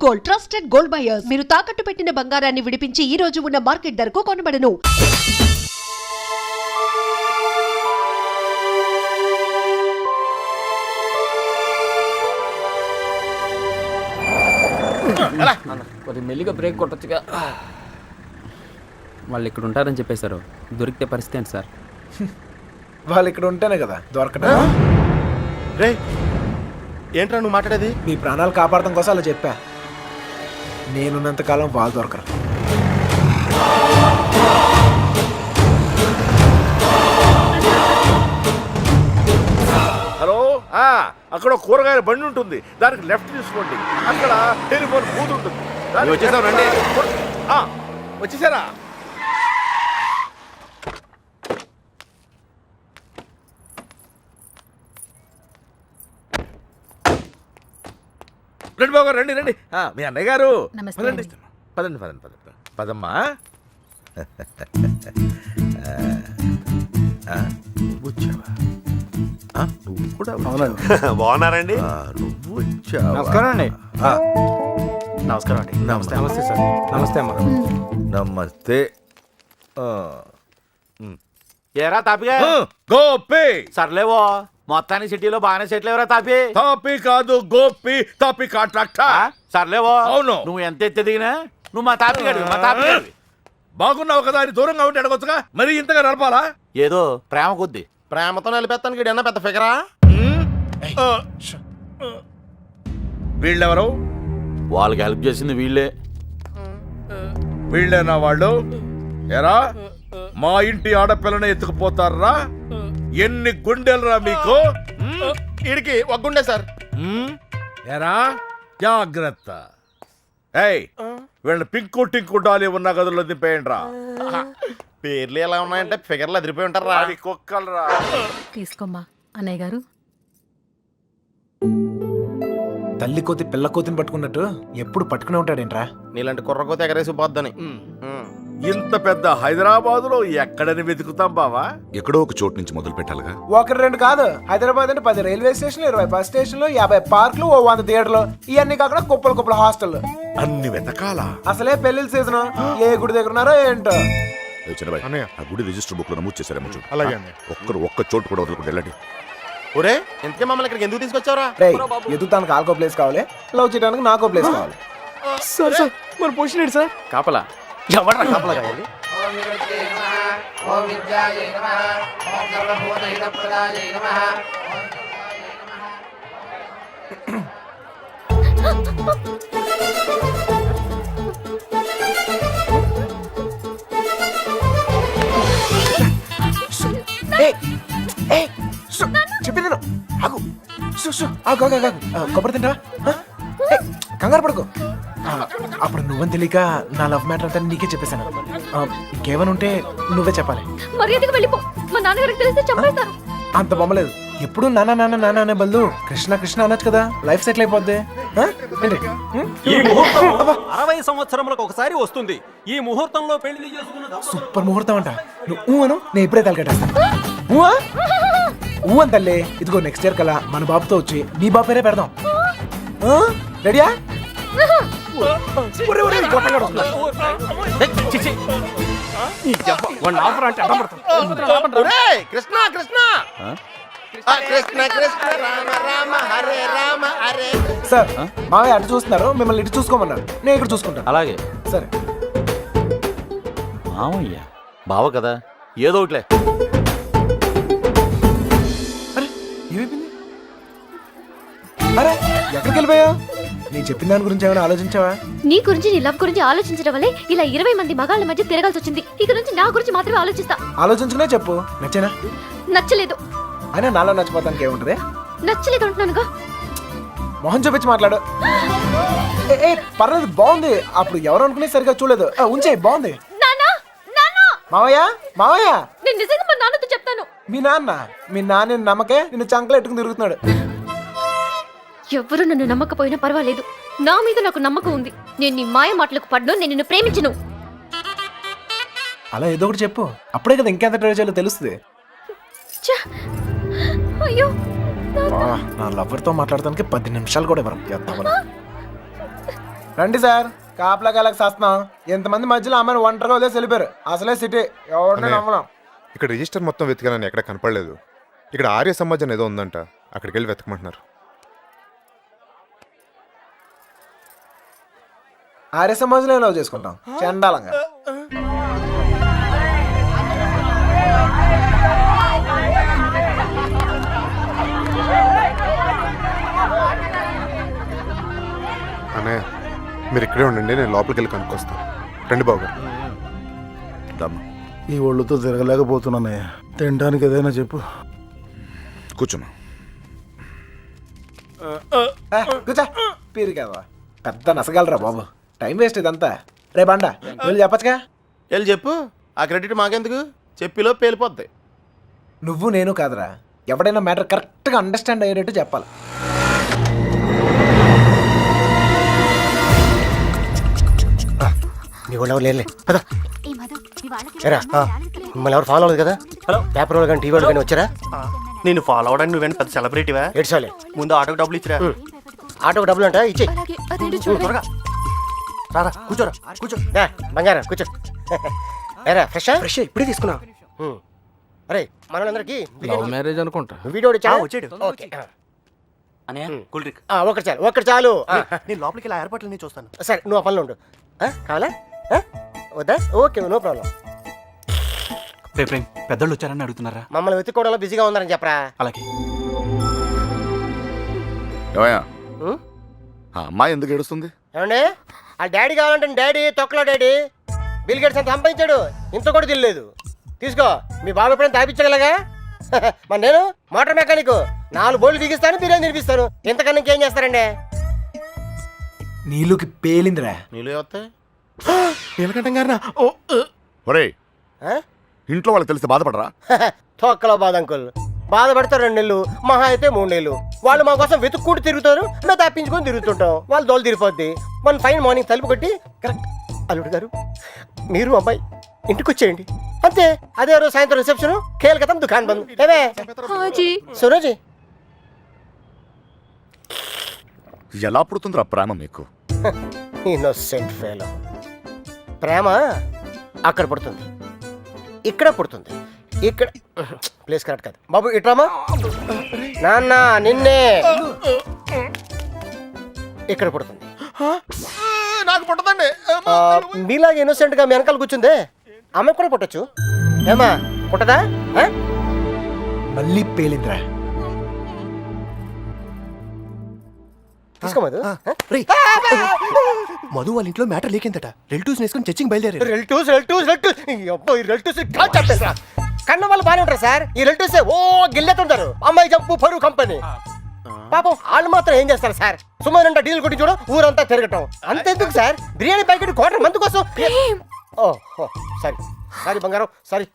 Gold, trusted gold buyers. మీరు తాకట్టు పెట్టిన బంగారాన్ని విడిపించి ఈ రోజు ఉన్న మార్కెట్ ధరకు కొనబడను. కొద్ది మెల్లిగా బ్రేక్ కొట్టొచ్చుగా. వాళ్ళు ఇక్కడ ఉంటారని చెప్పేశారు. దొరికితే పరిస్థితి ఏంటి సార్? వాళ్ళు ఇక్కడ ఉంటేనే కదా దొరకటం. రే ఏంట్రా నువ్వు మాట్లాడేది? మీ ప్రాణాలు కాపాడటం కోసం అలా చెప్పా. నేనున్నంతకాలం వాళ్ళు దొరకరు. హలో, అక్కడ కూరగాయల బండి ఉంటుంది, దానికి లెఫ్ట్ తీసుకోండి. అక్కడ టెలిఫోన్ బూత్ ఉంటుంది. వచ్చేసాం రండి. వచ్చేసారా? రండి బాబు గారు, రండి రండి. మీ అన్నయ్య గారు పదండి పదండి పదండి పదండి పదమ్మా. నువ్వు కూడా బాగున్నారండి? నువ్వు వచ్చావా? నమస్కారం అండి. నమస్కారం అండి. నమస్తే. నమస్తే సార్. నమస్తే అమ్మ. నమస్తే. ఏరా తాపిగా? గోపి. సర్లేవో మొత్తానికి సిటీలో బాగానే సెటిల్ ఎవరా తాపి? తాపి కాదు గోపి, తాపి కాంట్రాక్టర్. సర్లేవో. అవును. నువ్వు ఎంత ఎత్తి దిగినా నువ్వు మా తాపి గడివి, మా తాపి గడివి. బాగున్నావు కదా అని దూరంగా ఉంటే అడగొచ్చుగా, మరి ఇంతగా నడపాలా? ఏదో ప్రేమ కొద్ది. ప్రేమతో నిలిపేస్తానికి ఏదన్నా పెద్ద ఫిగరా? వీళ్ళెవరు? వాళ్ళకి హెల్ప్ చేసింది వీళ్ళే. వీళ్ళేనా వాళ్ళు? ఎరా, మా ఇంటి ఆడపిల్లని ఎత్తుకుపోతారా? ఎన్ని గుండెలరా మీకు? వీడికి ఒక గుండె సార్. ఎరా, జాగ్రత్త. ఏయ్, వీళ్ళ పింకు టింకు డాలి ఉన్న గదుల్లో దింపేయండి రా. పేర్లు ఎలా ఉన్నాయంటే ఫిగర్లు అదిరిపోయి ఉంటారా? అది కుక్కలరా. తీసుకోమ్మా అన్నయ్య గారు. తల్లి కోతి పిల్ల కోతిని పట్టుకున్నట్టు ఎప్పుడు పట్టుకునే ఉంటాడేంట్రా? నీలాంటి కుర్రకోత ఎగరేసి పోద్దని. ఇంత పెద్ద హైదరాబాద్ లో ఎక్కడని వెతుకుతాం బావా? ఎక్కడో ఒక చోటు నుంచి మొదలు పెట్టాలిగా. ఒకటి రెండు కాదు, హైదరాబాద్ అంటే 10 రైల్వే స్టేషన్లు, 20 బస్ స్టేషన్లు, 50 పార్కులు, 100 థియేటర్లు, ఇవన్నీ కాకుండా కుప్పలు కుప్పల హాస్టల్. అన్ని వెతకాలా? అసలే పెళ్లిళ్ళ సీజన్. ఏ గుడి దగ్గర ఉన్నారో ఏంటో. చిన్నబాయ్, ఆ గుడి రిజిస్టర్ బుక్ లో నమోదు చేశారేమో చూడు. అలాగే ఒక్క చోటు కూడా వదలకుండా వెళ్ళండి. ఒరే ఇంతకే మమ్మల్ని ఇక్కడికి ఎందుకు తీసుకొచ్చావరా? రేయ్, ఎదుగుతానికి ఆల్కో ప్లేస్ కావాలి, లవ్ చేయడానికి నాకో ప్లేస్ కావాలి. సార్ సార్ మన పొజిషన్ ఏంటి సార్? కాపలా ఎవడరా కాపలా కావాలి? చెప్పింది ఆగు. ఆగు ఆగు ఆగు. కొబ్బరి తింటా? కంగారు పడుకో. అప్పుడు నువ్వని తెలియక నా లవ్ మ్యాటర్ అంతా నీకే చెప్పేశాను. ఇంకేమైనా ఉంటే నువ్వే చెప్పాలి. మర్యాదగా వెళ్ళిపో. మా నాన్నగారికి తెలిస్తే చంపేస్తారు. అంత బొమ్మలేదు. ఎప్పుడు నాన్న నాన్న నాన్న అనే బదులు కృష్ణ కృష్ణ అనొచ్చు కదా, లైఫ్ సెటిల్ అయిపోద్ది. ఈ ముహూర్తం 60 సంవత్సరములకు ఒకసారి వస్తుంది. ఈ ముహూర్తంలో పెళ్లి చేసుకున్న సూపర్ ముహూర్తం అంట. నువ్వు అను, నేను ఇప్పుడే తలకట్టేస్తాను. ఊ అని తల్లి. ఇదిగో నెక్స్ట్ ఇయర్ కల్లా మన బాబుతో వచ్చి నీ బాబు పేరే పెడదాం. రెడీయా? కృష్ణ కృష్ణ కృష్ణ కృష్ణ రామ రామ హరే రామ హరే. సార్, మావయ్య అటు చూస్తున్నారు, మిమ్మల్ని ఇటు చూసుకోమన్నారు. నేను ఇక్కడ చూసుకుంటాను. అలాగే సరే. మామయ్య బావ కదా, ఏదో ఒకట్లే. అరే ఏమైపోయింది? అరే ఎక్కడికి వెళ్ళిపోయావు? నేను చెప్పిన దాని గురించి ఏమైనా ఆలోచించావా? నీ గురించి నీ లవ్ గురించి ఆలోచించడం వల్లే ఇలా 20 మంది మగాళ్ళ మధ్య తిరగాల్సి వచ్చింది. ఇక నుంచి నా గురించి మాత్రమే ఆలోచిస్తా. ఆలోచించుకునే చెప్పు. నచ్చేనా? నచ్చలేదు. అయినా నాలో నచ్చిపోతానికి ఏముంటది? నచ్చలేదు అంటున్నానుగా. మొహం చూపించి మాట్లాడు. ఏ పర్లేదు, బాగుంది. అప్పుడు ఎవరు అనుకునే సరిగా చూడలేదు. ఉంచే, బాగుంది. మావయ్య మావయ్య, నేను నిజంగా మా నాన్నతో చెప్తాను. మీ నాన్న నమ్మకే నిన్ను చంకలు ఎట్టుకుని తిరుగుతున్నాడు. ఎవరు నన్ను నమ్మకపోయినా పర్వాలేదు, నా మీద నాకు నమ్మకం ఉంది. నేను నీ మాయ మాటలకు పడ్ను. నేను నిన్ను ప్రేమించను. అలా ఏదో ఒకటి చెప్పు, అప్పుడే కదా ఇంకెంత ట్రై చేయాలో తెలుస్తుంది. అయ్యో, నా లవర్తో మాట్లాడటానికి 10 నిమిషాలు కూడా ఇవ్వరు. రండి సార్, కాపలా కాలకు చేస్తున్నాం. ఎంతమంది మధ్యలో అమ్మాయిని ఒంటరిగా వదిలేసి వెళ్ళిపోయారు. అసలే సిటీ, ఎవరిని నమ్మలేం. ఇక్కడ రిజిస్టర్ మొత్తం వెతికానని ఎక్కడ కనపడలేదు. ఇక్కడ ఆర్య సమాజం ఏదో ఉందంట, అక్కడికి వెళ్ళి వెతకమంటున్నారు. ఆర్య సమాజంలో లవ్ చేసుకుంటాం చండాలంగా. అన్నయ్య మీరు ఇక్కడే ఉండండి, నేను లోపలికి వెళ్ళి కనుక్కొస్తాను. రండి బాబు గారు. దమ్ము ఈ ఒళ్ళుతో తిరగలేకపోతున్నానయ్యా. తినడానికి ఏదైనా చెప్పు. కూర్చోమా. కూర్చో, పీరికావా పెద్ద నసగలరా బాబు. టైం వేస్ట్ ఇదంతా. రే బండ వెళ్ళి చెప్పచ్చుగా. వెళ్ళి చెప్పు, ఆ క్రెడిట్ మాకెందుకు, చెప్పిలో పేలిపోద్ది. నువ్వు నేను కాదురా, ఎవడైనా మ్యాటర్ కరెక్ట్గా అండర్స్టాండ్ అయ్యేటట్టు చెప్పాలి. నీ వాళ్ళు ఎవరు లేలే పద. ఎరా మిమ్మల్ని ఎవరు ఫాలో అవ్వదు కదా? హలో, పేపర్ వాళ్ళు కానీ టీవీ వాళ్ళు కానీ వచ్చారా? నేను ఫాలో అవడానికి నువ్వేంటి పెద్ద సెలబ్రిటీవా? ఏడ్చాలి. ముందు ఆటోకి డబ్బులు ఇచ్చిరా. ఆటోకి డబ్బులు అంట ఇచ్చే. త్వరగా రారా, కూర్చోరా, కూర్చో. బంగారం కూర్చో. ఎరా ఫ్రెష్ ఫ్రెష్ ఇప్పుడే తీసుకున్నా. అరే మనోళ్ళందరికీ లవ్ మ్యారేజ్ అనుకుంటా. వీడియో వచ్చాడు. ఓకే. Cool drink. ఒకటి చాలు, ఒకటి చాలు. నేను లోపలికి ఇలా ఏర్పాట్లు నేను చూస్తాను. సరే నువ్వు ఆ పనిలో ఉండు. కావాలా వద్దా? Okay, no problem. ప్రేమ్ పెద్దోళ్ళు వచ్చారని అడుగుతున్నారా? మమ్మల్ని వెతుక్కోవడంలో బిజీగా ఉన్నారని చెప్పరా. అలాగే. ఏమయ్యా, ఉం? ఆ అమ్మాయి ఎందుకు ఏడుస్తుంది? ఏమండి, ఆ డాడీ కావాలంటే డాడీ తొక్కలో డాడీ బిల్ గేట్స్ అంత సంపాదించాడు, ఇంత కూడా తెలియలేదు. తీసుకో, మీ బాబు ఎప్పుడైనా తాపించగలగా? మరి నేను మోటార్ మెకానిక్, 4 బోర్లు బిగిస్తాను, బిర్యానీ తినిపిస్తాను. ఇంతకన్నా ఇంకేం చేస్తారండి? నీళ్ళకి పేలిందిరా. నీళ్ళు వస్తాయి. నీలకంఠం గారినా? ఒరేయ్, ఇంట్లో వాళ్ళకి తెలిసి బాధపడరా? తొక్కలో బాధ అంకుల్. బాధపడతారు 2 నెలలు, మహా అయితే 3 నెలలు. వాళ్ళు మా కోసం వెతుక్కుంటూ తిరుగుతారు, మేము తప్పించుకొని తిరుగుతుంటాం. వాళ్ళు దోలు తిరిగిపోద్ది. వన్ ఫైన్ మార్నింగ్ తలుపు కొట్టి కరెక్ట్, అల్లుడు గారు మీరు అబ్బాయి ఇంటికి వచ్చేయండి అంతే. అదే రోజు సాయంత్రం రిసెప్షన్, కేల్కతం దుకాన్ బంద్. ఏమే సురోజీ, ఎలా పుడుతుందిరా ప్రేమ మీకు? Innocent fellow. ప్రేమ అక్కడ పుడుతుంది, ఇక్కడ పుడుతుంది. ఇక్కడ ప్లేస్ కరెక్ట్ కాదు బాబు. ఇట్రామా నాన్న, నిన్నే ఇక్కడ పుడుతుంది. నాకు పుట్టదండి. మీలాగా ఇన్నోసెంట్ గా మీ వెనకాల కూర్చుందే ఆమె కూడా పుట్టచ్చు. ఏమా పుట్టదా? మళ్ళీ పేలిందిరా. తీసుకోమదు. మధు వాళ్ళ ఇంట్లో మ్యాటర్ లీకిందట. రిలేటివ్స్ వేసుకుని చర్చింగ్ బయలుదేరారు. రిలేటివ్స్ కన్న వాళ్ళు బాగానే ఉంటారు సార్. ఈ రిలేటివ్స్ ఓ గిల్లెతుంటారు. అమ్మాయి జంపు పరువు కంపెనీ. పాపం వాళ్ళు మాత్రం ఏం చేస్తారు సార్? సుమారు డీల్ కొట్టి చూడ ఊరంతా తిరగటం. అంతెందుకు sir, biryani packet quarter month కోసం. ఓ సారీ సారీ బంగారం, sorry.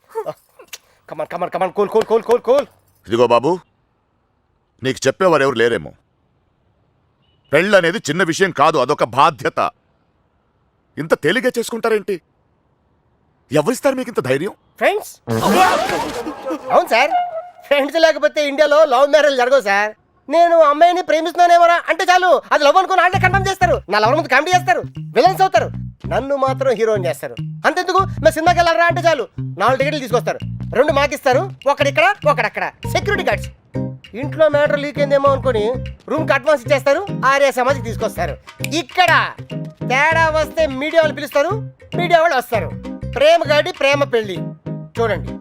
Come on come on come on, cool cool cool cool cool. ఇదిగో బాబు, నీకు చెప్పేవారు ఎవరు లేరేమో. పెళ్ళి అనేది చిన్న విషయం కాదు, అదొక బాధ్యత. ఇంత తేలిగ్గా చేసుకుంటారేంటి? ఎవరిస్తారు మీకు ఇంత ధైర్యం? ఫ్రెండ్స్. అవును సార్, ఫ్రెండ్స్ లేకపోతే ఇండియాలో లవ్ మ్యారేజ్ జరగవు సార్. నేను అమ్మాయిని ప్రేమిస్తున్నానేమోరా అంటే చాలు, అది లవ్ అనుకుని వాళ్ళే కన్ఫర్మ్ చేస్తారు. నా లవ్ ముందు కామెడీ చేస్తారు, విలన్స్ అవుతారు. నన్ను మాత్రం హీరోయిన్ చేస్తారు. అంతెందుకు, మేము సినిమాకి వెళ్ళారా అంటే చాలు 4 టికెట్లు తీసుకొస్తారు. 2 మాకిస్తారు, ఒకడిక్కడ ఒకడక్కడ. Security guards. ఇంట్లో మ్యాటర్ లీక్ అయిందేమో అనుకుని రూమ్కి అడ్వాన్స్ ఇచ్చేస్తారు. ఆర్య సమాజ్కి తీసుకొస్తారు. ఇక్కడ తేడా వస్తే మీడియా వాళ్ళు పిలుస్తారు, మీడియా వాళ్ళు వస్తారు. ప్రేమ గాడి ప్రేమ పెళ్లి చూడండి,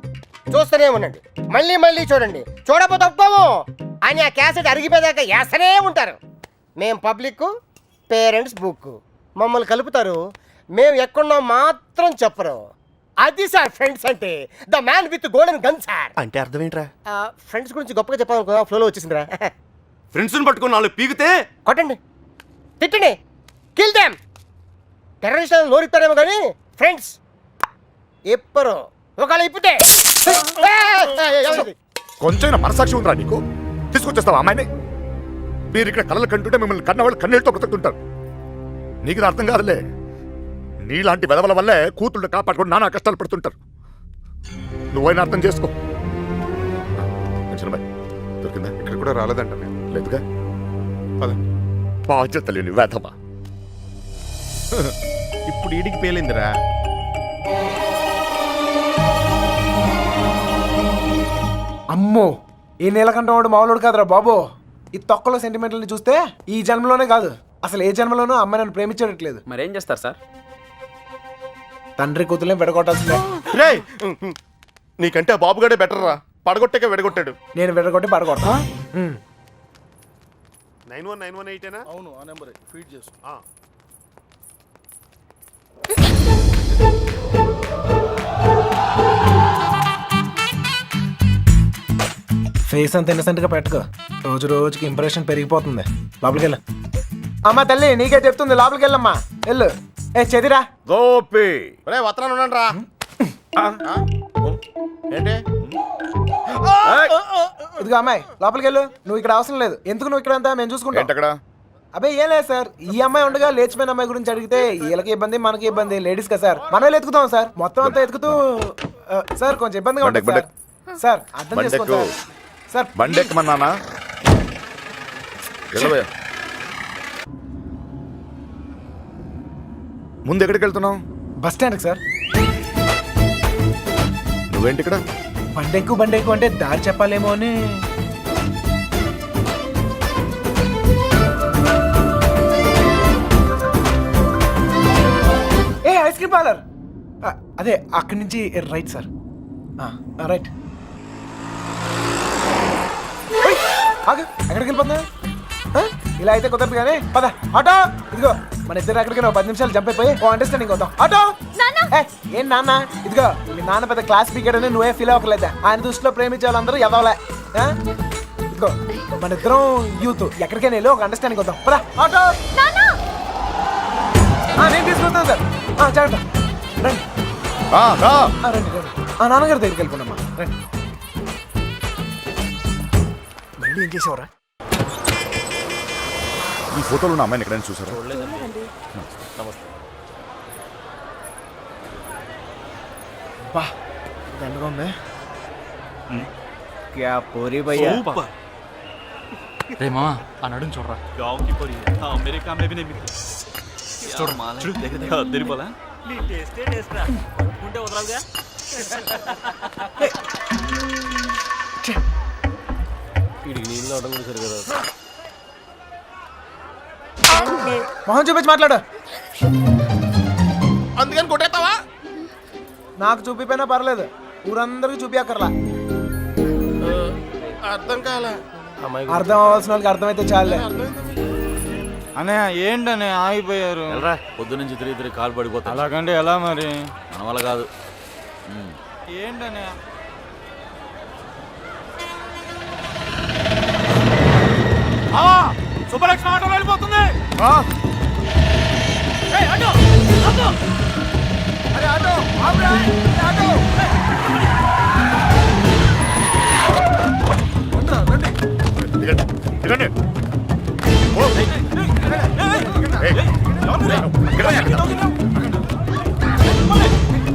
చూస్తూనే ఉండండి, మళ్ళీ మళ్ళీ చూడండి. చూడకపోతే ఒప్పుకోము అని ఆ క్యాసెట్ అరిగిపోయాక వేస్తూనే ఉంటారు. మేం పబ్లిక్, పేరెంట్స్ బుక్. మమ్మల్ని కలుపుతారు, మేము ఎక్కడున్నాం మాత్రం చెప్పరు. అది సార్ ఫ్రెండ్స్ అంటే. The man with golden gun sir. అంటే అర్థం ఏంట్రా? ఫ్రెండ్స్ గురించి గొప్పగా చెప్పాలనుకో, ఫ్లోలో వచ్చేసిందిరా. ఫ్రెండ్స్ని పట్టుకుని 4 పీకితే కొట్టండి, తిట్టండి, కిల్ దెమ్. టెర్రరిస్ట్ నోరిస్తారేమో కానీ ఫ్రెండ్స్ ఎప్పరు. ఒకవేళ ఇప్పితే కొంచెం మనసాక్షి ఉందిరా నీకు? తీసుకొచ్చేస్తావా అమ్మాయిని? మీరు ఇక్కడ కళ్ళలు కంటుంటే మిమ్మల్ని కన్నవాళ్ళు కన్నీళ్ళతో బ్రతుకుతుంటారు. నీకు ఇది అర్థం కాదులే. నీలాంటి వెదవల వల్లే కూతుళ్ళు కాపాడుకొని నానా కష్టాలు పడుతుంటారు. నువ్వైనా అర్థం చేసుకో. దొరికిందా? ఇక్కడ కూడా రాలేదంట. లేదుగా. పదండి. బాధ్యత లేని వేధమా. ఇప్పుడు ఈడికి పేలిందిరా. అమ్మో, ఈ నీలకంఠం వాడు మామూలుడు కాదురా బాబు. ఈ తొక్కలో సెంటిమెంట్లని చూస్తే ఈ జన్మలోనే కాదు అసలు ఏ జన్మలోనూ అమ్మాయి నన్ను ప్రేమించట్లేదు. మరేం చేస్తారు సార్? తండ్రి కూతుర్లే విడగొట్టాల్సిందే. రేయ్ నీకంటే ఆ బాబుగాడే బెటర్ రా. పడగొట్టాక విడగొట్టాడు. నేను విడగొట్టి పడగొట్టా. 9191 అవును ఆ నెంబర్ ఫీడ్ చేసు. ఫేస్ అంత ఇన్నసెంట్ గా పెట్టుకో. రోజు రోజుకి ఇంప్రెషన్ పెరిగిపోతుంది. లోపలికి వెళ్ళు. అమ్మా తల్లి నీకే చెప్తుంది, లోపలికి వెళ్ళమ్మా. వెళ్ళు. ఏ చెదిరా గోపి రే వత్తనాను ఉండండి రా. ఏంటి ఇదిగో అమ్మాయి లోపలికి వెళ్ళు. నువ్వు ఇక్కడ అవసరం లేదు. ఎందుకు నువ్వు ఇక్కడ అంతా మేము చూసుకుంటాం. ఏంటక్కడ? అబ్బాయి ఏం లేదు సార్, ఈ అమ్మాయి ఉండగా లేచిపోయిన అమ్మాయి గురించి అడిగితే వీళ్ళకి ఇబ్బంది మనకి ఇబ్బంది. లేడీస్ కదా సార్, మనం ఎత్తుకుతాం సార్. మొత్తం అంతా ఎత్తుకుతూ సార్ కొంచెం ఇబ్బందిగా ఉంటుంది సార్. సార్ అర్థం చేసుకోండి సార్. సార్ బండెక్కమన్నానా? ముందు ఎక్కడికి వెళ్తున్నావు? బస్ స్టాండ్కి సార్. నువ్వేంటి ఇక్కడ? బండెక్కు అంటే దారి చెప్పాలేమో అని. ఏ ఐస్ క్రీమ్ పార్లర్ అదే అక్కడి నుంచి రైట్ సార్. రైట్. ఆగు, ఎక్కడికి వెళ్ళిపోతున్నా? ఇలా అయితే కుదరదు కానీ పద. ఆటో ఇదిగో, మన ఇద్దరు ఎక్కడికి 10 నిమిషాలు జంప్ అయిపోయి ఓ అండర్స్టాండింగ్ అవుతాం. ఆటో ఏం నాన్న? ఇదిగో మీ నాన్న పెద్ద క్లాస్ స్పీకర్ అని నువ్వే ఫీల్ అవ్వలేదా? ఆయన దృష్టిలో ప్రేమించే వాళ్ళందరూ ఎదవలే. ఇదిగో మన ఇద్దరం యూత్, ఎక్కడికైనా వెళ్ళి ఒక అండర్స్టాండింగ్ అవుతాం. పద ఆటో. నేను తీసుకొస్తాను సార్. జాగ్రత్త. రండి రండి రండి. నాన్నగారి దగ్గరికి వెళ్ళిపోండమ్మా. రండి. మళ్ళీ ఏం చేసేవరా? ఈ ఫోటోలో ఉన్న అమ్మాయిని ఎక్కడైనా చూసారా? బా దండగా ఉంది. క్యా పోరీ భయ్యా. రే మామా ఆ నడుం చూడరా. మొహం చూపించి మాట్లాడు. అందుకని కొట్టేస్తావా? నాకు చూపిపోయినా పర్లేదు, ఊరందరికి చూపించక్కర్లా. అర్థం కాలే. అర్థం అవ్వాల్సిన వాళ్ళకి అర్థమైతే చాలే. అనే ఏంటనే ఆగిపోయారు? పొద్దు నుంచి తిరిగి కాలు పడిపోతా. అలాగంటే ఎలా మరి? మన వల్ల కాదు. ఏంటనే సుబ్బలక్ష్మి ఆటో వెళ్ళిపోతుంది.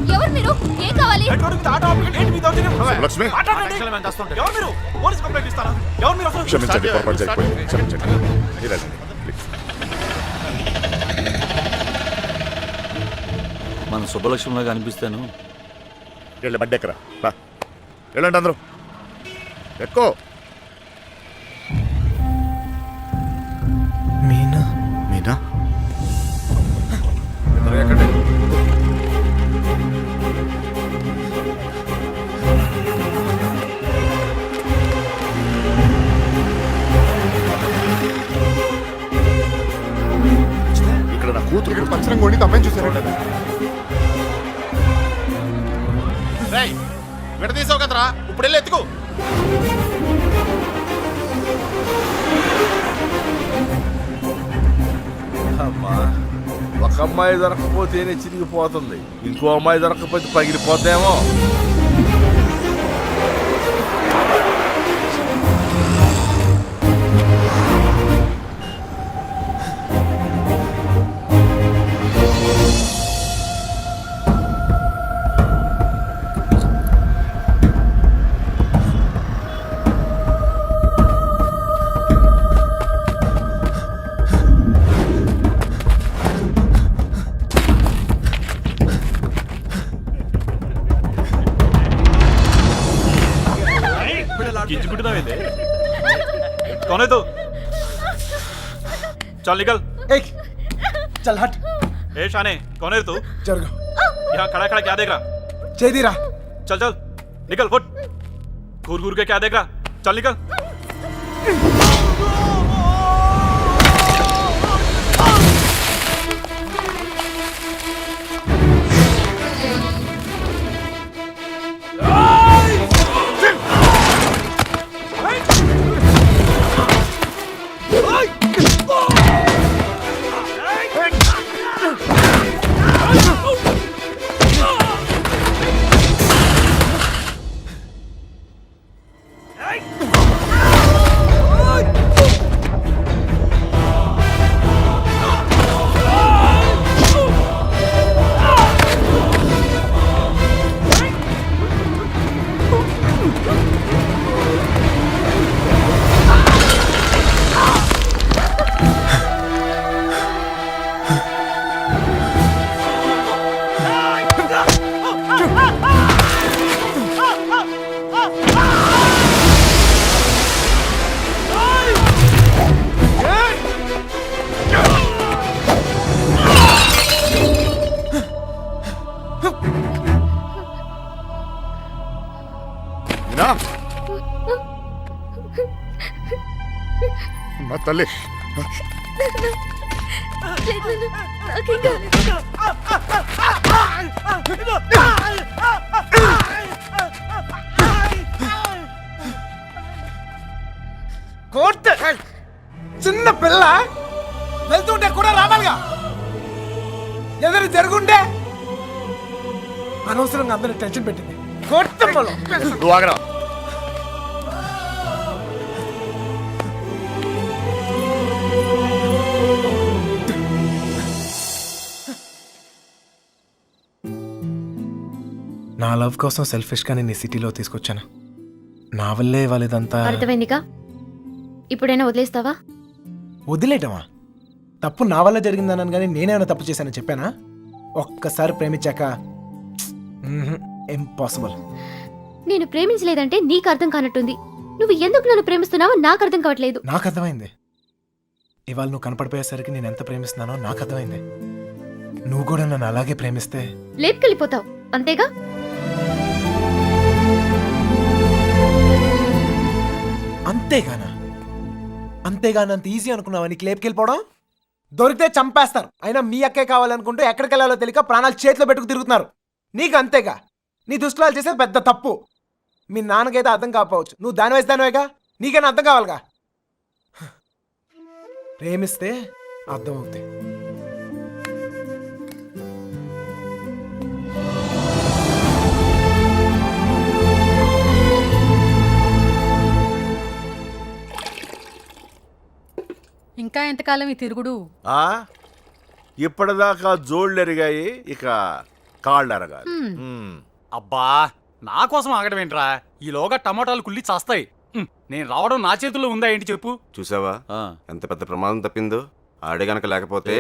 ఎవరు మీరు? ఏం కావాలి? లక్ష్మి క్షమించండి, పొరపాటు జరిగిపోయింది. క్షమించండి. ఇలా రండి, ప్లీజ్. మన సుబ్బలక్ష్మిలాగా అనిపిస్తాను. వెళ్ళి బండెక్కరా. వెళ్ళండి అందరూ, ఎక్కువ. మీనా మీనా ఇక్కడ నా కూతురు ఇక్కడ పంచరం కొండి అమ్మాయిని చూసారంట. విడదీసావు కదరా, ఇప్పుడు వెళ్ళి ఎత్తుకో. అమ్మా, ఒక అమ్మాయి దొరకపోతేనే చిరిగిపోతుంది, ఇంకో అమ్మాయి దొరకపోతే పగిలిపోతేమో. कौन है तू? चल निकल। ए चल हट ए शाने, कौन है तू? जरगो यहाँ खड़ा खड़ा क्या देख रहा? చేదిరా चल चल निकल, फुट। घूर घूर के क्या देख रहा? चल निकल। మీనా మా తల్లి కోర్టు చిన్న పిల్ల వెళ్తుంటే కూడా రావాలిగా ఏదైనా జరుగుంటే అనవసరంగా అందరిని టెన్షన్ పెట్టింది కోర్టు నువ్వు ఆగరా. నా లవ్ కోసం సెల్ఫిష్ గా నేను ఈ సిటీలో తీసుకొచ్చాను. నా వల్లే వాళ్ళదంతా అర్థమైందిగా. ఇప్పుడైనా వదిలేస్తావా? వదిలేయటమా? తప్పు నా వల్ల జరిగిందన్నాను కానీ నేనేమైనా తప్పు చేశానని చెప్పానా? ఒక్కసారి ప్రేమించాక ఇంపాసిబుల్. నేను ప్రేమించలేదంటే నీకు అర్థం కానట్టుంది. నువ్వు ఎందుకు నన్ను ప్రేమిస్తున్నావో నాకు అర్థం కావట్లేదు. నాకు అర్థమైంది. ఇవాళ నువ్వు కనపడిపోయేసరికి నేను ఎంత ప్రేమిస్తున్నానో నాకు అర్థమైంది. నువ్వు కూడా నన్ను అలాగే ప్రేమిస్తే లేపుకెళ్ళిపోతావు అంతేగా. అంతేగాని అంత ఈజీ అనుకున్నావా నీకు లేపుకెళ్ళిపోవడం? దొరికితే చంపేస్తారు. అయినా మీ అక్కే కావాలనుకుంటూ ఎక్కడికి వెళ్ళాలో తెలియక ప్రాణాలు చేతిలో పెట్టుకు తిరుగుతున్నారు. నీకు అంతేగా. నీ దుస్తులు చేసేది పెద్ద తప్పు. మీ నాన్నకైతే అర్థం కాకపోవచ్చు, నువ్వు దాని వయసు దానివేగా, నీకైనా అర్థం కావాలిగా. ప్రేమిస్తే అర్థం అవుతాయి. ఇంకా ఎంతకాలం ఈ తిరుగుడు? ఇప్పటిదాకా జోళ్ళు ఎరిగాయి, ఇక కాళ్ళు ఎరగాలి. అబ్బా, నా కోసం ఆగడం ఏంట్రా? ఈలోగా టమాటాలు కుళ్ళి చేస్తాయి. నేను రావడం నా చేతుల్లో ఉందా ఏంటి చెప్పు? చూసావా ఎంత పెద్ద ప్రమాదం తప్పిందో? ఆడే గనక లేకపోతే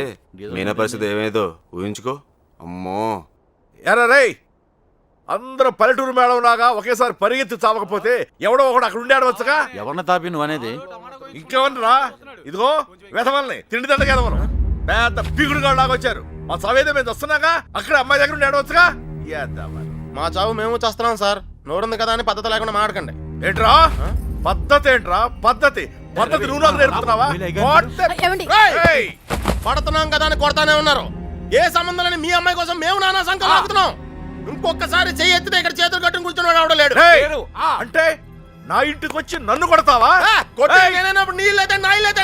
మీనా పరిస్థితి ఏమేదో ఊహించుకో. అమ్మో ఎరా రేయ్, అందరూ పల్లెటూరు మేడం లాగా ఒకేసారి పరిగెత్తి చావకపోతే ఎవడో ఒకడు అక్కడ ఉండి ఆడవచ్చుగా. ఎవరిని తాపి నువ్వు అనేది? ఇంకేమన్నా? ఇదిగో వెధవల్ని తిండి దండగా ఎదవరు పెద్ద పీకుడుగా లాగా వచ్చారు. మా చావేదో మేము వస్తున్నాగా, అక్కడ అమ్మాయి దగ్గర ఉండి ఆడవచ్చుగా. మా చావు మేము చేస్తున్నాం సార్. నోరుంది కదా అని పద్ధతి లేకుండా మాడకండి. ఏంట్రా పద్ధతి? ఏంట్రా పద్ధతి? పద్ధతి నువ్వు నాకు నేర్పుతున్నావా? పడుతున్నాం కదా అని కొడతానే ఉన్నారు. ఏ సంబంధం లేని మీ అమ్మాయి కోసం మేము నానా సంఖ్యలో ఆగుతున్నాం. ఇంకొకసారి చెయ్యి ఎత్తితే ఇక్కడ చేతులు కట్టుకుని కూర్చుని రావడం లేడు. అంటే నా ఇంటికి వచ్చి నన్ను కొడతావా? నీళ్ళైతే నా ఇల్లు అయితే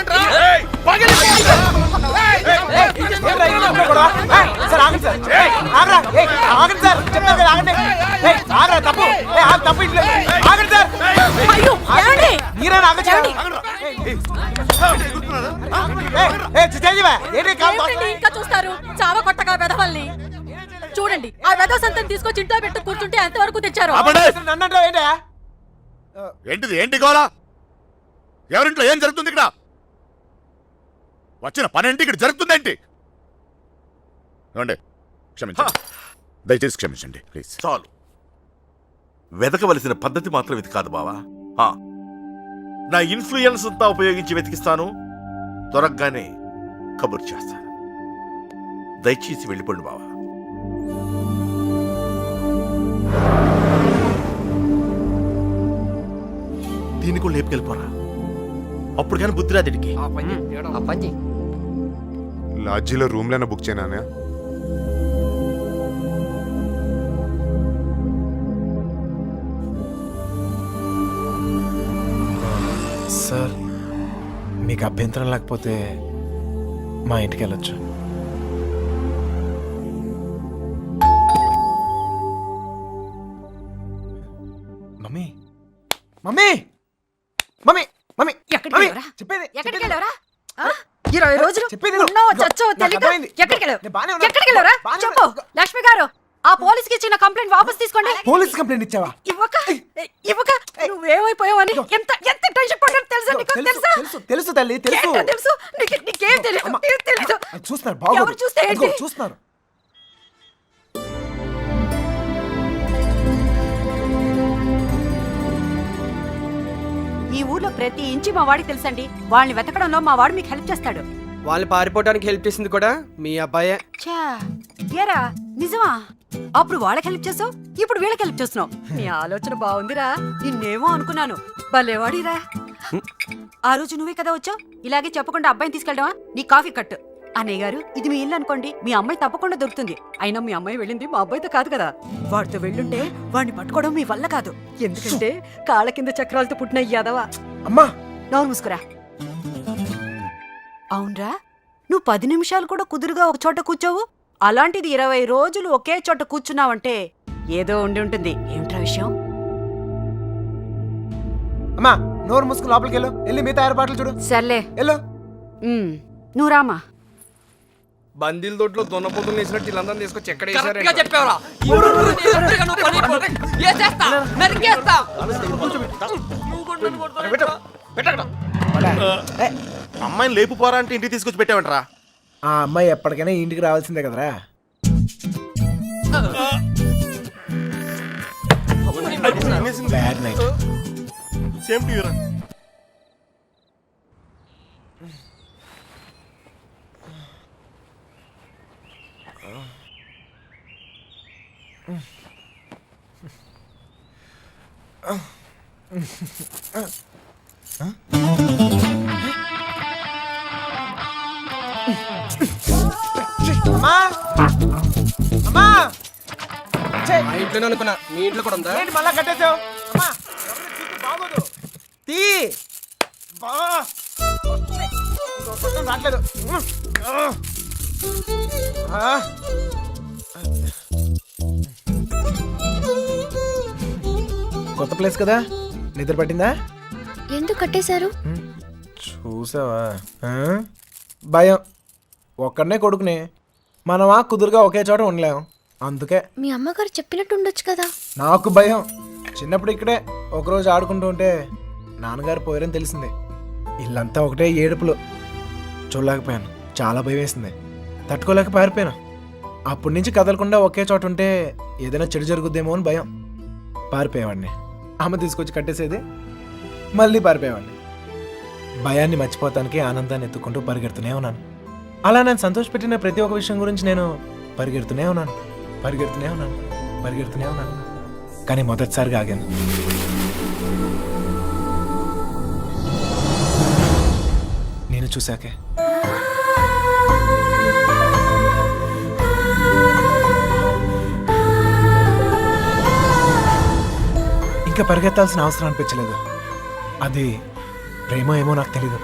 ఇంకా చూస్తారు చావ కొట్టగా వెధవల్ని. చూడండి, ఆ వెధవ సంతం తీసుకొచ్చి ఇంట్లో పెట్టు కూర్చుంటే ఎంతవరకు తెచ్చారు? ఏంటిది? ఏంటి గోలా? ఎవరింట్లో ఏం జరుగుతుంది? ఇక్కడ వచ్చిన పనేంటి? ఇక్కడ జరుగుతుందేంటి? క్షమించండి, దయచేసి క్షమించండి ప్లీజ్. చాలు, వెతకవలసిన పద్ధతి మాత్రం ఇది కాదు బావా. నా ఇన్ఫ్లుయెన్స్ అంతా ఉపయోగించి వెతికిస్తాను. దొరకగానే కబురు చేస్తాను. దయచేసి వెళ్ళిపోండి బావా. దీన్ని కూడా లేపుకెళ్ళిపోరా. అప్పుడు కానీ బుద్ధి రాదు దీనికి. లాడ్జీలో రూమ్లైనా బుక్ చేయనా? సార్ మీకు అభ్యంతరం లేకపోతే మా ఇంటికి వెళ్ళొచ్చు. మమ్మీ మమ్మీ మమ్మీ మమ్మీ ఎక్కడికి మమ్మీ, వెళ్ళావురా? చెప్పేది ఎక్కడికి వెళ్ళావరా 20 రోజులు చెప్పేది విను. ఉన్నావో చచ్చావో నాకు తెలియక అర్థమైంది. ఎక్కడికి వెళ్ళావు? నేను బాగానే ఉన్నాను. ఎక్కడికి వెళ్ళావురా? బాగానే చెప్పు ఉన్నాను. లక్ష్మి గారు, ఆ పోలీస్కి ఇచ్చిన కంప్లైంట్ వాపస్ తీసుకోండి. పోలీస్ కంప్లైంట్ ఇచ్చావా? ఇవ్వక నువ్వేమైపోయావని ఎంత ఎంత టెన్షన్ పడ్డాను తెలుసా నీకు? తెలుసా? తెలుసు తెలుసు తల్లి తెలుసు. ఏంటో తెలుసు నీకేం తెలియదు. అమ్మ. ఏం తెలియదు. చూస్తున్నారు బాబు, ఎవరు చూస్తే ఏంటి? చూస్తున్నారు. ఈ ఊర్లో ప్రతి ఇంచి మా వాడికి తెలుసండి. వాళ్ళని వెతకడంలో మా వాడు మీకు హెల్ప్ చేస్తాడు. వాళ్ళు పారిపోవడానికి హెల్ప్ చేసింది కూడా మీ అబ్బాయే. ఛా, ఏరా నిజమా? అప్పుడు వాళ్ళకి హెల్ప్ చేసావు, ఇప్పుడు వీళ్ళకి హెల్ప్ చేస్తున్నావు. నీ ఆలోచన బాగుందిరా. నిన్నేమో అనుకున్నాను. భలేవాడిరా. ఆ రోజు నువ్వే కదా వచ్చావు. ఇలాగే చెప్పకుండా అబ్బాయిని తీసుకెళ్ళడమా? నీ కాఫీ కట్టు. అన్నయ్య గారు, ఇది మీ ఇల్లు అనుకోండి, మీ అమ్మాయి తప్పకుండా దొరుకుతుంది. అయినా మీ అమ్మాయి వెళ్ళింది మా అబ్బాయితో కాదు కదా. వాడితో వెళ్ళుంటే వాడిని పట్టుకోవడం మీ వల్ల కాదు. ఎందుకంటే కాళ్ళ కింద చక్రాలతో పుట్టిన యాదవా. అమ్మా నోరు మూసుకురా. అవునరా, నువ్వు 10 నిమిషాలు కూడా కుదురుగా ఒక చోట కూర్చోవు. అలాంటిది 20 రోజులు ఒకే చోట కూర్చున్నావంటే ఏదో ఉండి ఉంటుంది. ఏమిట్రా విషయం? అమ్మా నోరు మూసుకుని లోపలికి వెళ్ళు. వెళ్ళి మిగతా ఏర్పాట్లు చూడు. సర్లే వెళ్ళు. నువ్వు రామా. బందీల దొడ్లో దున్నపోతులు వేసినట్టు వీళ్ళందరం తీసుకొచ్చి ఎక్కడ అమ్మాయిని లేపుపోరా అంటే ఇంటికి తీసుకొచ్చి పెట్టావంటరా. ఆ అమ్మాయి ఎప్పటికైనా ఇంటికి రావాల్సిందే కదరా. Bad night. Same to you రా. అమ్మా అమ్మా మా ఇంట్లోనే అనుకున్నా, మీ ఇంట్లో కూడా ఉందా? ఏంటి మళ్ళా కట్టేసావు? అమ్మా బాగోదు. తీ బా రావట్లేదు. కొత్త ప్లేస్ కదా, నిద్ర పట్టిందా? ఎందుకు కట్టేశారు? చూసావా? భయం. ఒక్కడనే కొడుకుని మనమా కుదురుగా ఒకే చోట ఉండలేం. అందుకే మీ అమ్మగారు చెప్పినట్టు ఉండొచ్చు కదా. నాకు భయం. చిన్నప్పుడు ఇక్కడే ఒకరోజు ఆడుకుంటూ ఉంటే నాన్నగారు పోయారని తెలిసింది. ఇల్లంతా ఒకటే ఏడుపులు. చూడలేకపోయాను. చాలా భయం వేసింది. తట్టుకోలేక పారిపోయాను. అప్పటి నుంచి కదలకుండా ఒకే చోట ఉంటే ఏదైనా చెడు జరుగుద్దేమో అని భయం. పారిపోయేవాడిని. అమ్మ తీసుకొచ్చి కట్టేసేది, మళ్ళీ పారిపోయేవాడిని. భయాన్ని మర్చిపోతానికి ఆనందాన్ని ఎత్తుకుంటూ పరిగెడుతూనే ఉన్నాను. అలా నేను సంతోషపెట్టిన ప్రతి ఒక్క విషయం గురించి నేను పరిగెడుతూనే ఉన్నాను. కానీ మొదటిసారిగా ఆగాను. నేను చూశాకే. ఇంకా పరిగెత్తాల్సిన అవసరం అనిపించలేదు. అది ప్రేమ ఏమో నాకు తెలీదు.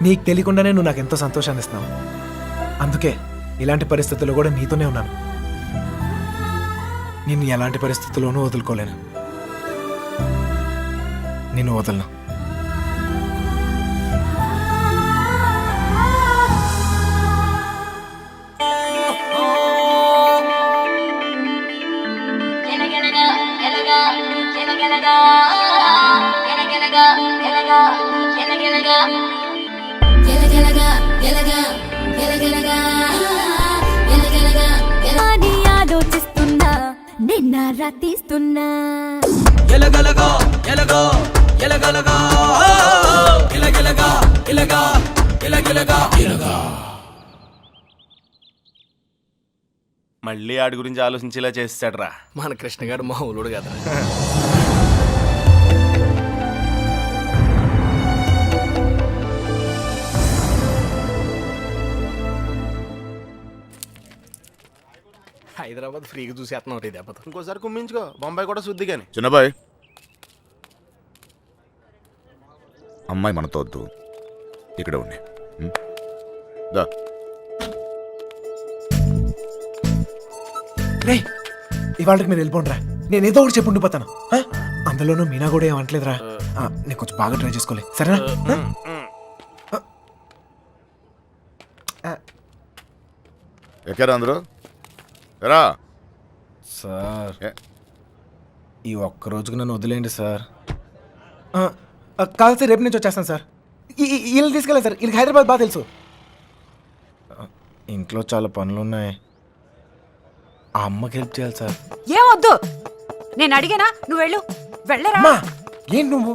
నీకు తెలియకుండానే నువ్వు నాకు ఎంతో సంతోషాన్ని ఇస్తున్నావు. అందుకే ఇలాంటి పరిస్థితుల్లో కూడా నీతోనే ఉన్నాను. నిన్ను ఎలాంటి పరిస్థితుల్లోనూ వదులుకోలేను. నిన్ను వదలను. ఆలోచిస్తున్నా నిన్న రాతీస్తున్నా మళ్ళీ ఆడి గురించి ఆలోచించేలా చేస్తాడ్రా మన కృష్ణ గారు మా ఊళ్ళోడు కదా. హైదరాబాద్ ఫ్రీగా చూసేస్తున్నావు రే దెబ్బతో. ఇంకోసారి కుమ్మించుకో, బొంబాయి కూడా శుద్ధి కానీ. చిన్నబాయ్, అమ్మాయి మనతో వద్దు, ఇక్కడ ఉండి. దా. రే ఇవాళకి మీరు వెళ్ళిపోండిరా, నేను ఏదో ఒకటి చెప్పి ఉండిపోతాను. అందులోనూ మీనా కూడా ఏమంటలేదురా. నేను కొంచెం బాగా ట్రై చేసుకోలే, సరేనా? ఎక్కారా అందరూ? రా సార్ ఈ ఒక్క రోజుకు నన్ను వదిలేండి సార్. కాదు సార్, రేపు నుంచి వచ్చేస్తాను సార్. వీళ్ళు తీసుకెళ్ళాను సార్, వీళ్ళకి హైదరాబాద్ బాగా తెలుసు. ఇంట్లో చాలా పనులు ఉన్నాయి, ఆ అమ్మకి హెల్ప్ చేయాలి సార్. ఏమొద్దు, నేను అడిగానా, నువ్వు వెళ్ళు. వెళ్ళరా. అమ్మా ఏంటి నువ్వు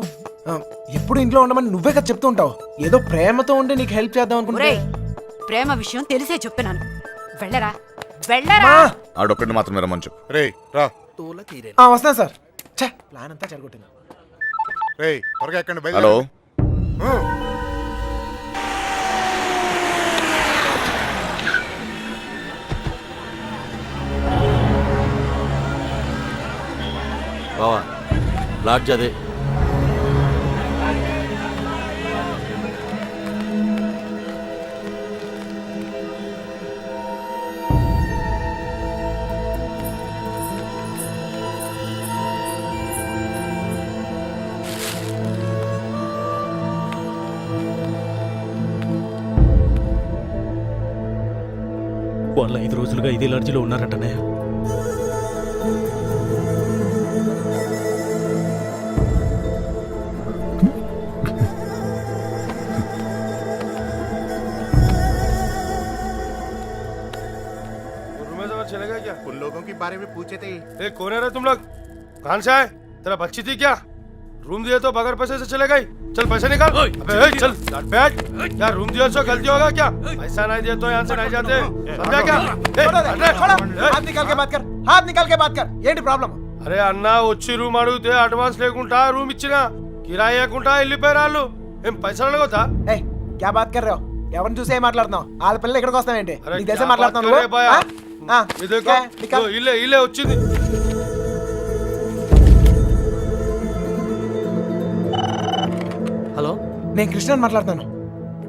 ఎప్పుడు ఇంట్లో ఉండమని నువ్వే కదా చెప్తూ ఉంటావు. ఏదో ప్రేమతో ఉండి నీకు హెల్ప్ చేద్దాం అనుకుంటే. ఒరేయ్, ప్రేమ విషయం తెలిసే చెప్తున్నాను. వెళ్ళరా వెళ్ళరా. ఆడొక్కడిని మాత్రమే రమ్మని చెప్పు. రే రా. వస్తాను సార్. ప్లాన్ అంతా చెడగొట్టింది. రే త్వరగా ఎక్కండి. హలో. బావా లాడ్జ్ అదే. వాళ్ళు 5 రోజులుగా ఇదే లాడ్జిలో ఉన్నారంటనే. चलेगा क्या? उन लोगों के बारे में पूछे थे. कौन है रे तुम लोग? कहाँ से आए? तेरा बच्ची थी क्या? रूम दिए तो बगैर पैसे से चले गई. चल पैसे निकाल. अबे चल बैठ. क्या रूम दिया तो गलती होगा क्या? पैसा नहीं दिए तो यहाँ से नहीं जाते. समझा क्या? हाथ निकाल के बात कर, हाथ निकाल के बात कर. ఏంటి ప్రాబ్లం? అరే అన్న వచ్చి రూమ్ అడిగితే అడ్వాన్స్ లేకుండా రూమ్ ఇచ్చినా కిరాయి లేకుండా వెళ్ళిపోయారు వాళ్ళు. ఏం పైసలు అడగొద్దా? ఏ క్యా బాత్ కర్ రहे हो? ఎవరిని చూసే మాట్లాడుతున్నావు? వాళ్ళ పిల్లలు ఇక్కడికి వస్తావేంటి? నీకు తెలిసే మాట్లాడుతున్నావు నువ్వు? ఇల్లే ఇల్లే వచ్చింది. హలో, నేను కృష్ణని మాట్లాడుతాను.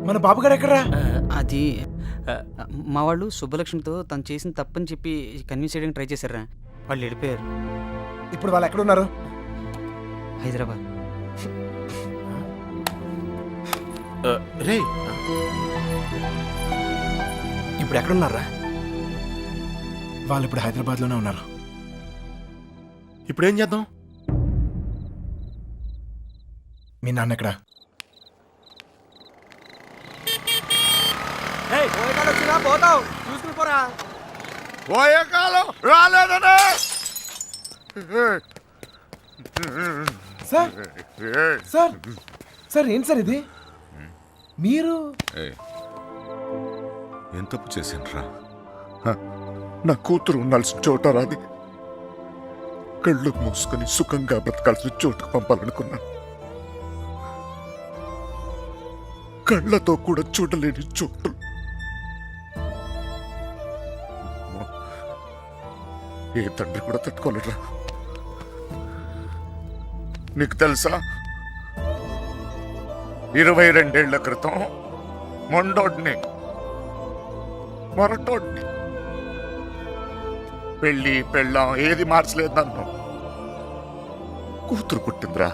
మన బాబు గారు ఎక్కడరా? అది మా వాళ్ళు సుబ్బలక్ష్మితో తను చేసిన తప్పని చెప్పి కన్విన్స్ చేయడానికి ట్రై చేశారా. వాళ్ళు వెళ్ళిపోయారు. ఇప్పుడు వాళ్ళు ఎక్కడున్నారు? హైదరాబాద్. రే ఇప్పుడు ఎక్కడున్నారా? వాళ్ళు ఇప్పుడు హైదరాబాద్లోనే ఉన్నారు. ఇప్పుడు ఏం చేద్దాం? మీ నాన్న ఎక్కడ? పోతావు చూసుకుని పోరా. పోయే కాలం రాలేదనే. సార్ సార్ సార్ ఏంటి సార్ ఇది? మీరు ఏం తప్పు చేసిండ్రా? నా కూతురు ఉండాల్సిన చోట రాది. కళ్ళు మూసుకొని సుఖంగా బ్రతకాల్సిన చోటుకు పంపాలనుకున్నాను. కళ్ళతో కూడా చూడలేని చోటు. ఏ తండ్రి కూడా తట్టుకోలేరా. నీకు తెలుసా, 22 ఏళ్ల క్రితం మొండోడ్ని మొరటోడ్ని పెళ్ళి పెళ్ళాం ఏది మార్చలేదు నన్ను. కూతురు పుట్టిందిరా,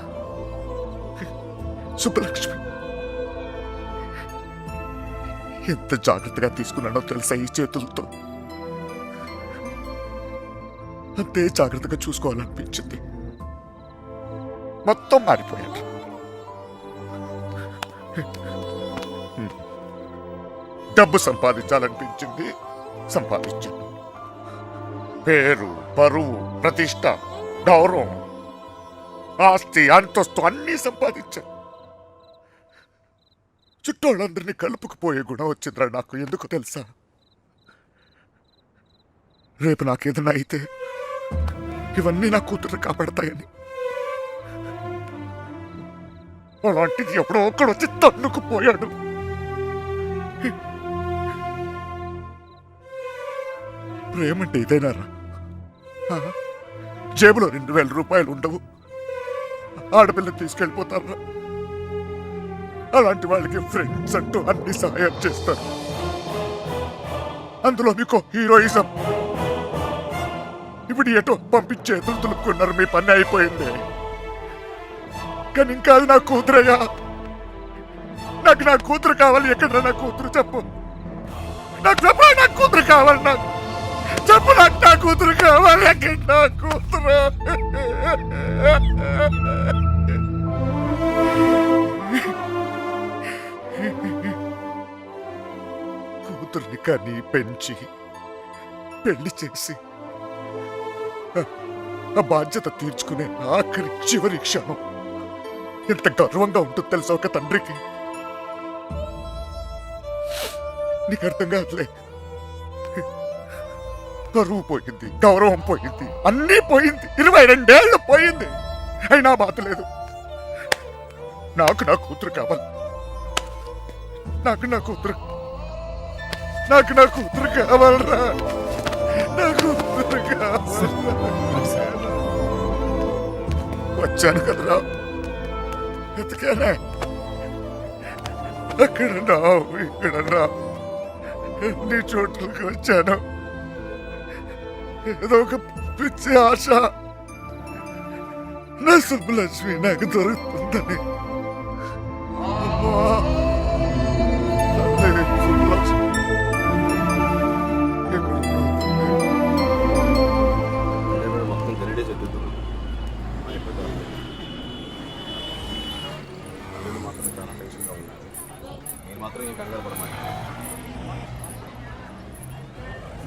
సుబ్బలక్ష్మి. ఎంత జాగ్రత్తగా తీసుకున్నానో తెలుసా ఈ చేతులతో. అంతే జాగ్రత్తగా చూసుకోవాలనిపించింది. మొత్తం మారిపోయాడు. డబ్బు సంపాదించాలనిపించింది, సంపాదించాను. పేరు, పరువు, ప్రతిష్ట, గౌరవం ఆస్తి అంతస్తు అన్నీ సంపాదించాను. చుట్టోళ్ళందరినీ కలుపుకుపోయే గుణం వచ్చిందిరా నాకు. ఎందుకు తెలుసా? రేపు నాకేదన్నా అయితే ఇవన్నీ నా కూతురు కాపాడతాయని. అలాంటిది ఎప్పుడో ఒక్కడు వచ్చి తన్నుకుపోయాడు. ప్రేమంటే ఇదేనారా? జేబులో 2000 రూపాయలు ఉండవు, ఆడపిల్లని తీసుకెళ్ళిపోతారా? అలాంటి వాళ్ళకి ఫ్రెండ్స్ అంటూ అన్ని సహాయం చేస్తారు. అందులో మీకు హీరోయిజం. ఇప్పుడు ఎటో పంపించే ఎదురు తులుపుకున్నారు. మీ పని అయిపోయింది. కానీ ఇంకా అది నా కూతురయ్యా. నాకు నా కూతురు కావాలి. ఎక్కడ నా కూతురు చెప్పు. నాకు చెప్పు, నా కూతురు కావాలి. నాకు చెప్పు, నాకు నా కూతురు కావాలి. ఎక్కడ నా కూతురు? కూతుర్ని కానీ పెంచి పెళ్లి చేసి ఆ బాధ్యత తీర్చుకునే ఆఖరి చివరి క్షణం ఎంత గర్వంగా ఉంటుంది తెలుసా ఒక తండ్రికి. నీకు అర్థం కాదులే. గర్వం పోయింది, గౌరవం పోయింది, అన్నీ పోయింది. 22 ఏళ్ళు పోయింది. అయినా బాధ లేదు. నాకు నా కూతురు కావాలి. నాకు నా కూతురు కావాలరా. నా కూతురు కావాలి. వచ్చాను కదరా, ఎత్తుకానే. అక్కడ రావు, ఇక్కడ రావు, నీ చోట్లకి వచ్చాను. ఏదో ఒక పిచ్చి ఆశ, నా సుబ్బలక్ష్మి నాకు దొరుకుతుందని. మొత్తం తెలియడే చెప్తున్నాను. మాత్రం చాలా టెన్షన్గా ఉన్నారు. మీరు మాత్రం ఏం కంగారు పడమాట.